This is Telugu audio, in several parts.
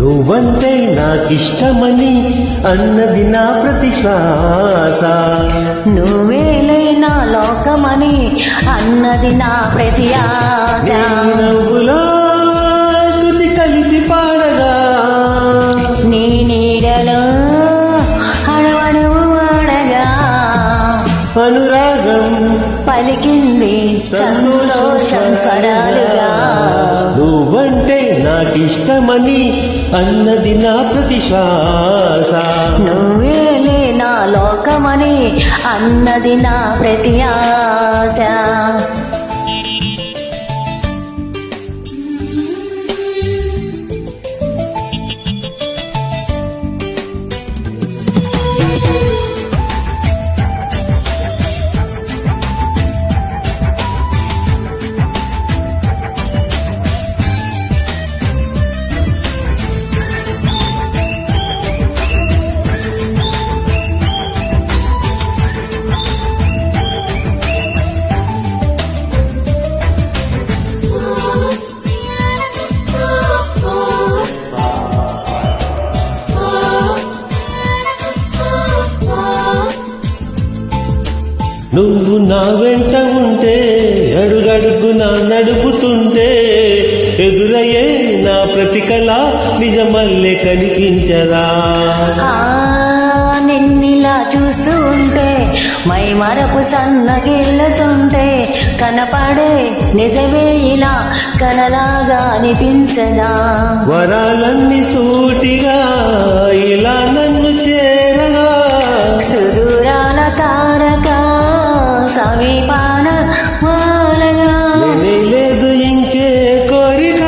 నువ్వంటే నాకిష్టమని అన్నది నా ప్రతి శ్వాస. నువ్వేలే నా లోకమని అన్నది నా ప్రతి ఆశ. నవ్వులో శృతి కలిపి పాడగా నీ నీడలో అడవడువు ఆడగా అనురాగం పలికింది సంతోషం స్వరాలుగా. నువ్వంటే నాకిష్టమని అన్నది నా ప్రతి శ్వాస. నువ్వేలే నా లోకమని అన్నది నా ప్రతి ఆశ. నువ్వు నా వెంట ఉంటే అడుగడుగునా నడుపుతుంటే ఎదురయ్యే నా ప్రతి కళ నిజమల్లే కనిపించదా. నిన్నిలా చూస్తూ ఉంటే మై మరపు సన్నగిల్లుతుంటే కనపడే నిజమే ఇలా కలలాగా అనిపించదా. వరాలన్నీ సూటిగా ఇలా నన్ను చేరగా సుదూరాల తారక సమీపాన వాలగా లేదు ఇంకే కోరిక.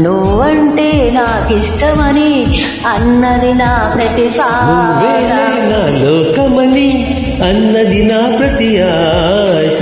నువ్వంటే నాకిష్టమని అన్నది నా ప్రతి శ్వాస. నా లోకమని అన్నది నా ప్రతి ఆశ.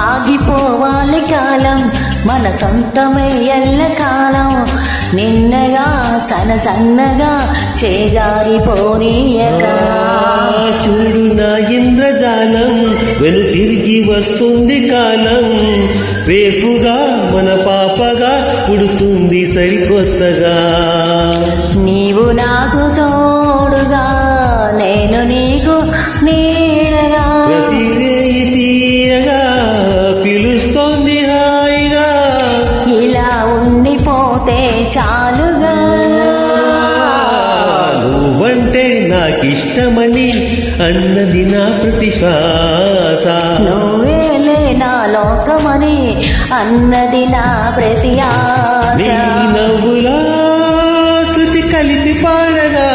ఆగిపోవాలి కాలం మన సొంతమై ఎల్లకాలం. నిన్నగా సన్నగా చేజారిపోనీయక చూడు నా ఇంద్రజాలం వెను తిరిగి వస్తుంది కాలం. రేపుగా మన పాపగా పుడుతుంది సరికొత్తగా. నీవు నాకు తోడుగా నేను నీకు నీడగా ప్రతి రేయి తీయగా పిలుస్తోంది హాయిగా. ఇలా ఉండిపోతే చాలుగా. నువ్వంటే నాకిష్టమని అన్నది నా ప్రతి శ్వాస. నువ్వేలే నా లోకమని అన్నది నా ప్రతి ఆశ. నీ నవ్వులా శృతి కలిపి పాడగా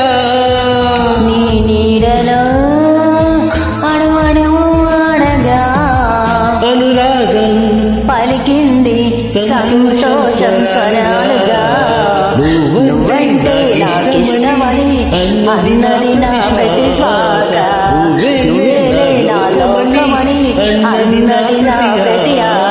నీ నీడలో అడువడువు ఆడగా అనురాగం పలికింది సంతోషం స్వరాలుగా. నువ్వంటే నాకిష్టమని అన్నది నా ప్రతి శ్వాస. నువ్వేలే నా లోకమని అన్నది నా ప్రతి ఆశ.